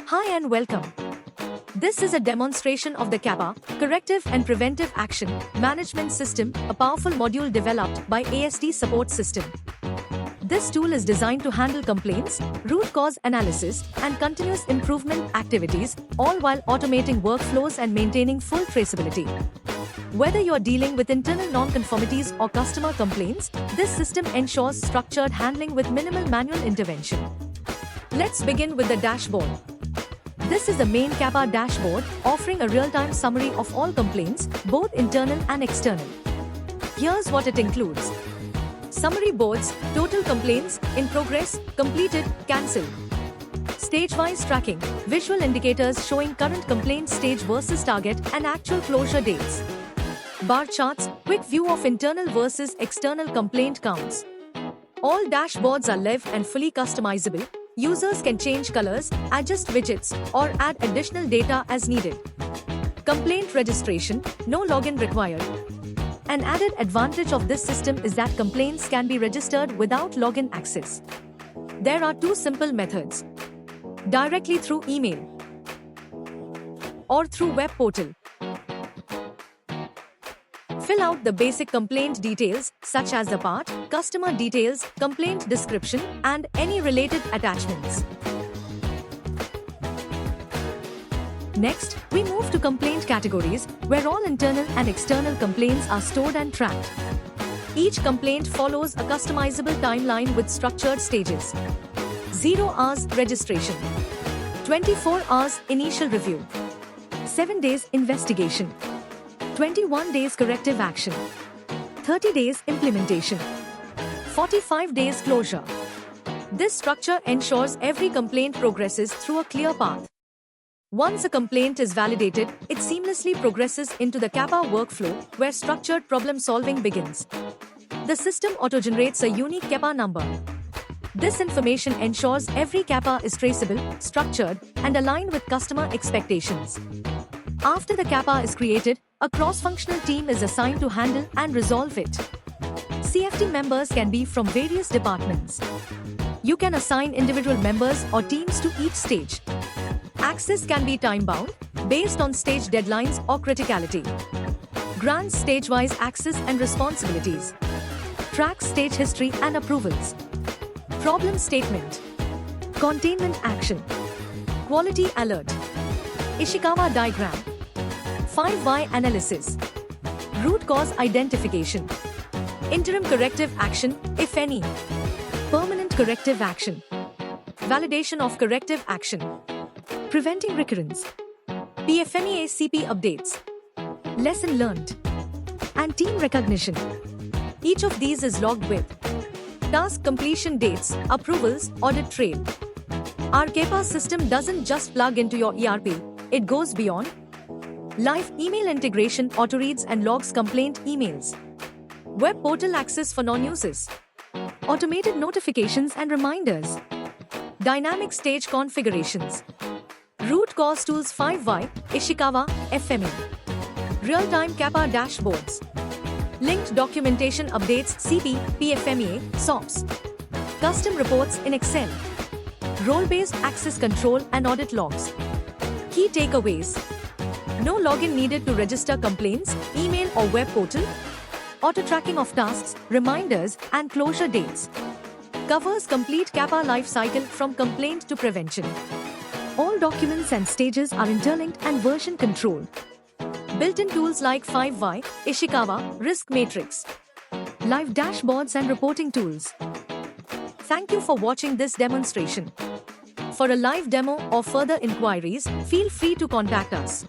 Hi and welcome. This is a demonstration of the Kappa Corrective and Preventive Action Management System, a powerful module developed by ASD Support System. This tool is designed to handle complaints, root cause analysis, and continuous improvement activities, all while automating workflows and maintaining full traceability. Whether you're dealing with internal non-conformities or customer complaints, this system ensures structured handling with minimal manual intervention. Let's begin with the dashboard. This is the main Kappa dashboard, offering a real-time summary of all complaints, both internal and external. Here's what it includes. Summary boards, total complaints, in progress, completed, cancelled. Stage-wise tracking, visual indicators showing current complaint stage versus target and actual closure dates. Bar charts, quick view of internal versus external complaint counts. All dashboards are live and fully customizable. Users can change colors, adjust widgets, or add additional data as needed. Complaint registration, no login required. An added advantage of this system is that complaints can be registered without login access. There are two simple methods: directly through email or through web portal. Fill out the basic complaint details, such as the part, customer details, complaint description, and any related attachments. Next, we move to complaint categories, where all internal and external complaints are stored and tracked. Each complaint follows a customizable timeline with structured stages. 0 hours registration, 24 hours initial review, 7 days investigation, 21 days corrective action, 30 days implementation, 45 days closure. This structure ensures every complaint progresses through a clear path. Once a complaint is validated, it seamlessly progresses into the Kappa workflow, where structured problem-solving begins. The system auto-generates a unique Kappa number. This information ensures every Kappa is traceable, structured, and aligned with customer expectations. After the Kappa is created, a cross-functional team is assigned to handle and resolve it. CFT members can be from various departments. You can assign individual members or teams to each stage. Access can be time-bound, based on stage deadlines or criticality. Grants stage-wise access and responsibilities. Tracks stage history and approvals. Problem statement. Containment action. Quality alert. Ishikawa diagram. 5 why analysis. Root cause identification. Interim corrective action, if any. Permanent corrective action. Validation of corrective action. Preventing recurrence. PFMEA CP updates. Lesson learned. And team recognition. Each of these is logged with task completion dates, approvals, audit trail. Our Kappa system doesn't just plug into your ERP, it goes beyond. Live email integration auto-reads and logs complaint emails. Web portal access for non-users. Automated notifications and reminders. Dynamic stage configurations. Root cause tools 5Y, Ishikawa, FME. Real-time Kappa dashboards. Linked documentation updates CP, PFMEA, SOPs. Custom reports in Excel. Role-based access control and audit logs. Key takeaways. No login needed to register complaints, email or web portal. Auto-tracking of tasks, reminders, and closure dates. Covers complete Kappa life cycle from complaint to prevention. All documents and stages are interlinked and version controlled. Built-in tools like 5Y, Ishikawa, Risk Matrix. Live dashboards and reporting tools. Thank you for watching this demonstration. For a live demo or further inquiries, feel free to contact us.